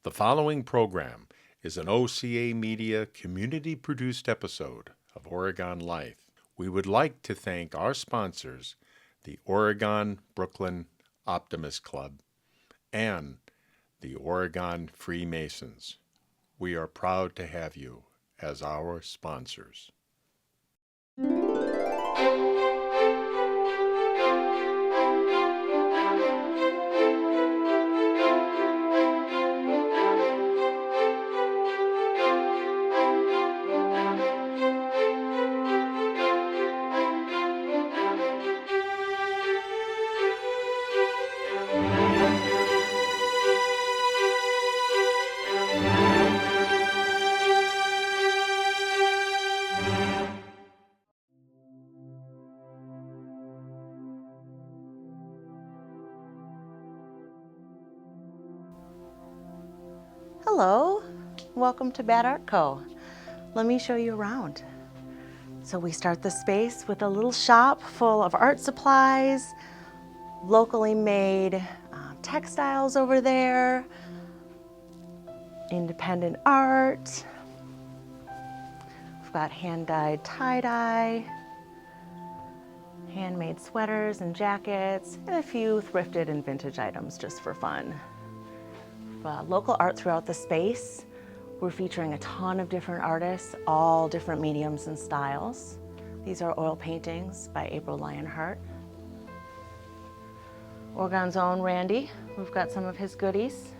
The following program is an OCAmedia community-produced episode of Oregon Life. We would like to thank our sponsors, the Oregon Brooklyn Optimist Club and the Oregon Freemasons. We are proud to have you as our sponsors. Hello, welcome to Bad Art Co. Let me show you around. So we start the space with a little shop full of art supplies, locally made textiles over there, independent art. We've got hand-dyed tie-dye, handmade sweaters and jackets, and a few thrifted and vintage items just for fun. Local art throughout the space. We're featuring a ton of different artists, all different mediums and styles. These are oil paintings by April Lionheart. Oregon's own Randy, we've got some of his goodies.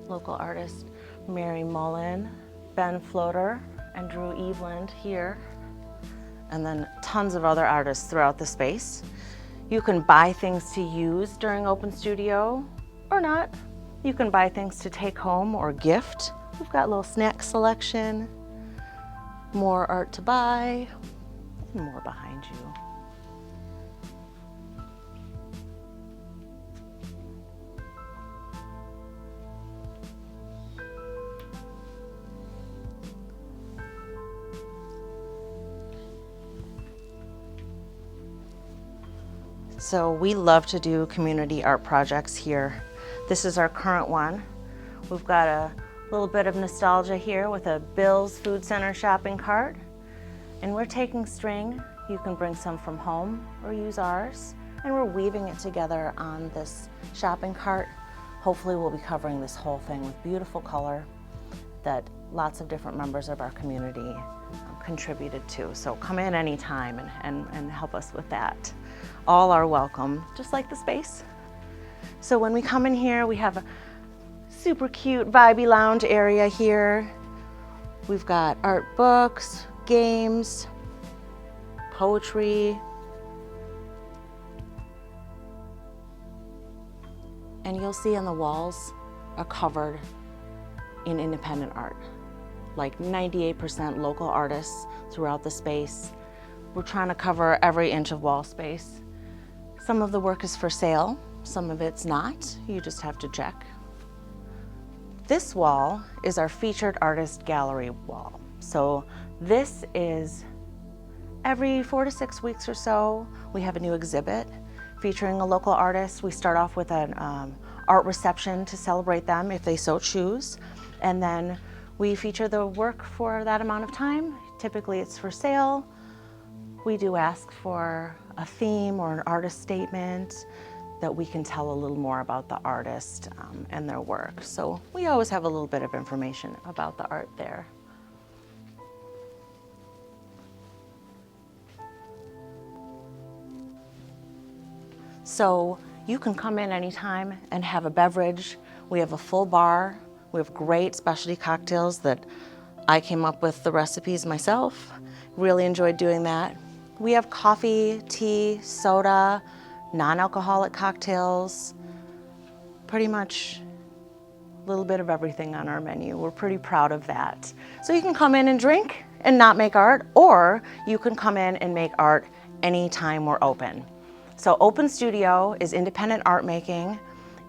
Local artist Mary Mullen, Ben Floater, and Drew Eveland here. And then tons of other artists throughout the space. You can buy things to use during Open Studio or not. You can buy things to take home or gift. We've got a little snack selection, more art to buy, and more behind you. So we love to do community art projects here. This is our current one. We've got a little bit of nostalgia here with a Bill's Food Center shopping cart. And we're taking string. You can bring some from home or use ours. And we're weaving it together on this shopping cart. Hopefully we'll be covering this whole thing with beautiful color that lots of different members of our community contributed to. So come in anytime and help us with that. All are welcome, just like the space. So when we come in here, we have a super cute vibey lounge area here. We've got art books, games, poetry. And you'll see on the walls are covered in independent art, like 98% local artists throughout the space. We're trying to cover every inch of wall space. Some of the work is for sale, some of it's not. You just have to check. This wall is our featured artist gallery wall. So this is every 4 to 6 weeks or so, we have a new exhibit featuring a local artist. We start off with an art reception to celebrate them if they so choose. And then we feature the work for that amount of time. Typically it's for sale. We do ask for a theme or an artist statement that we can tell a little more about the artist and their work. So we always have a little bit of information about the art there. So you can come in anytime and have a beverage. We have a full bar. We have great specialty cocktails that I came up with the recipes myself. Really enjoyed doing that. We have coffee, tea, soda, non-alcoholic cocktails, pretty much a little bit of everything on our menu. We're pretty proud of that. So you can come in and drink and not make art, or you can come in and make art anytime we're open. So Open Studio is independent art making.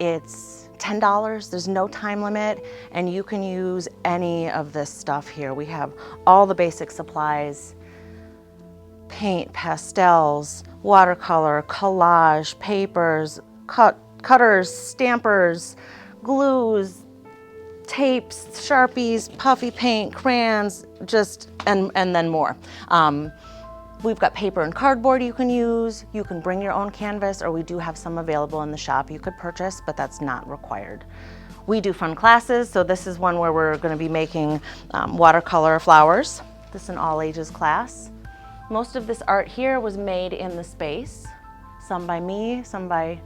It's $10, there's no time limit, and you can use any of this stuff here. We have all the basic supplies: paint, pastels, watercolor, collage, papers, cutters, stampers, glues, tapes, Sharpies, puffy paint, crayons, and then more. We've got paper and cardboard you can use. You can bring your own canvas, or we do have some available in the shop you could purchase, but that's not required. We do fun classes, so this is one where we're going to be making watercolor flowers. This is an all ages class. Most of this art here was made in the space, some by me, some by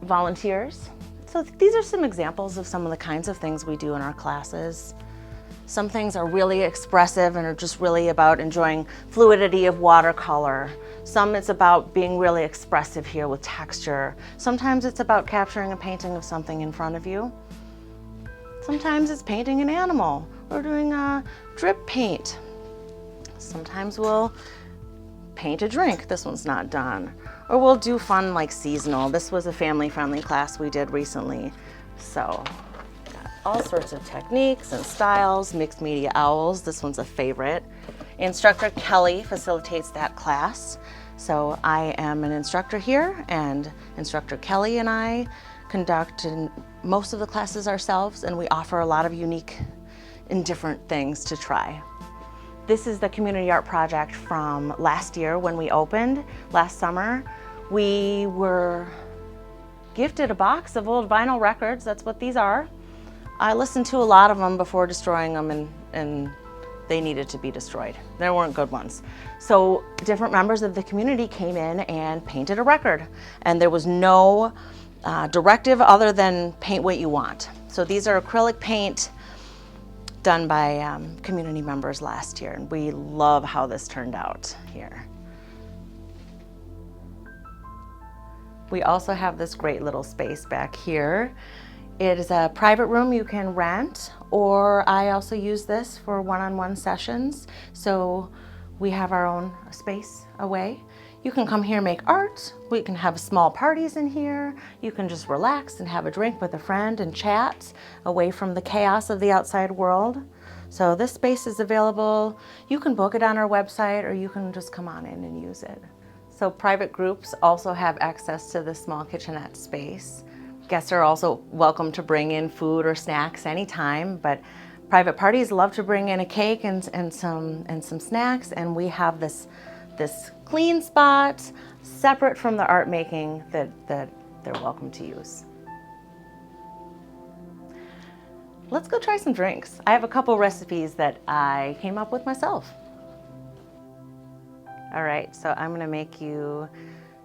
volunteers. So these are some examples of some of the kinds of things we do in our classes. Some things are really expressive and are just really about enjoying fluidity of watercolor. Some it's about being really expressive here with texture. Sometimes it's about capturing a painting of something in front of you. Sometimes it's painting an animal or doing a drip paint. Sometimes we'll paint a drink. This one's not done. Or we'll do fun like seasonal. This was a family-friendly class we did recently. So all sorts of techniques and styles, mixed media owls. This one's a favorite. Instructor Kelly facilitates that class. So I am an instructor here, and Instructor Kelly and I conduct most of the classes ourselves, and we offer a lot of unique and different things to try. This is the community art project from last year when we opened, last summer. We were gifted a box of old vinyl records. That's what these are. I listened to a lot of them before destroying them, and they needed to be destroyed. There weren't good ones. So different members of the community came in and painted a record, and there was no directive other than paint what you want. So these are acrylic paint done by community members last year, and we love how this turned out here. We also have this great little space back here. It is a private room you can rent, or I also use this for one-on-one sessions. So we have our own space away. You can come here and make art. We can have small parties in here. You can just relax and have a drink with a friend and chat away from the chaos of the outside world. So this space is available. You can book it on our website, or you can just come on in and use it. So private groups also have access to this small kitchenette space. Guests are also welcome to bring in food or snacks anytime, but private parties love to bring in a cake and some snacks, and we have this clean spot separate from the art making that they're welcome to use. Let's go try some drinks. I have a couple recipes that I came up with myself. All right, so I'm gonna make you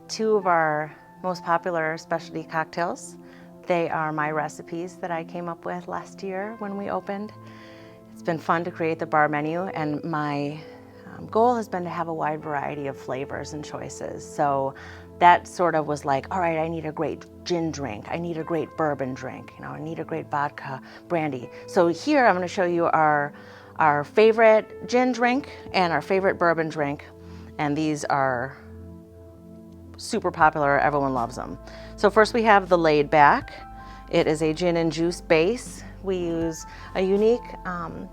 two of our most popular specialty cocktails. They are my recipes that I came up with last year when we opened. It's been fun to create the bar menu, and my goal has been to have a wide variety of flavors and choices. So that sort of was like, all right, I need a great gin drink. I need a great bourbon drink. I need a great vodka brandy. So here I'm gonna show you our favorite gin drink and our favorite bourbon drink. And these are super popular, everyone loves them. So first we have the Laid Back. It is a gin and juice base. We use a unique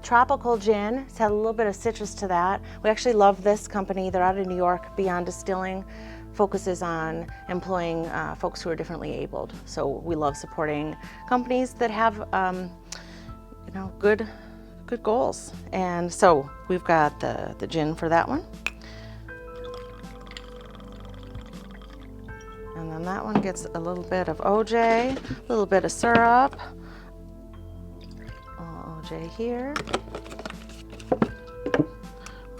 tropical gin. It's had a little bit of citrus to that. We actually love this company. They're out of New York. Beyond Distilling focuses on employing folks who are differently abled. So we love supporting companies that have good goals. And so we've got the gin for that one. And then that one gets a little bit of OJ, a little bit of syrup. OJ here.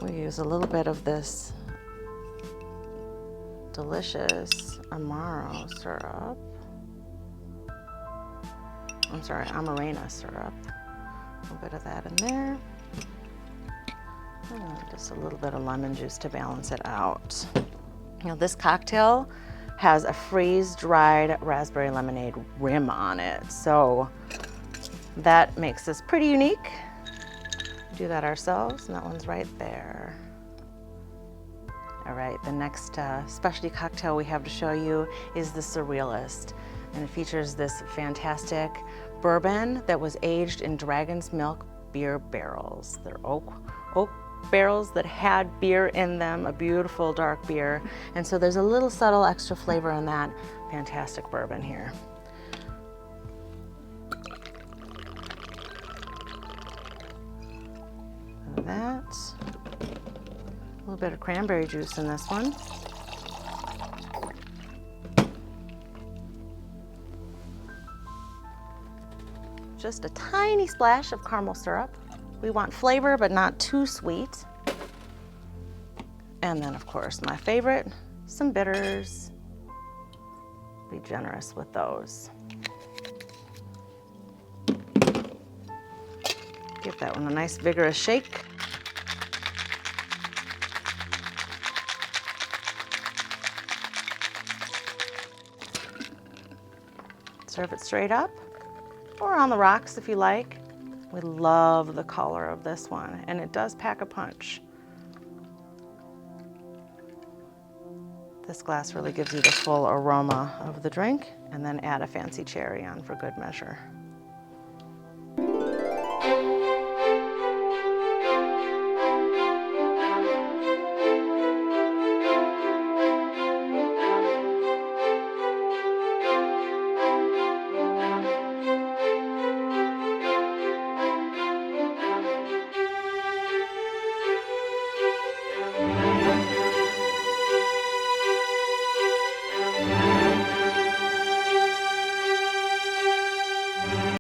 We use a little bit of this delicious Amaro syrup. I'm sorry, Amarena syrup. A little bit of that in there. And just a little bit of lemon juice to balance it out. Now this cocktail has a freeze-dried raspberry lemonade rim on it. So that makes this pretty unique. Do that ourselves, and that one's right there. All right, the next specialty cocktail we have to show you is the Surrealist. And it features this fantastic bourbon that was aged in Dragon's Milk beer barrels. They're oak barrels that had beer in them, a beautiful dark beer. And so there's a little subtle extra flavor in that fantastic bourbon here. a little bit of cranberry juice in this one. Just a tiny splash of caramel syrup. We want flavor, but not too sweet. And then, of course, my favorite, some bitters. Be generous with those. Give that one a nice vigorous shake. Serve it straight up or on the rocks if you like. We love the color of this one, and it does pack a punch. This glass really gives you the full aroma of the drink, and then add a fancy cherry on for good measure.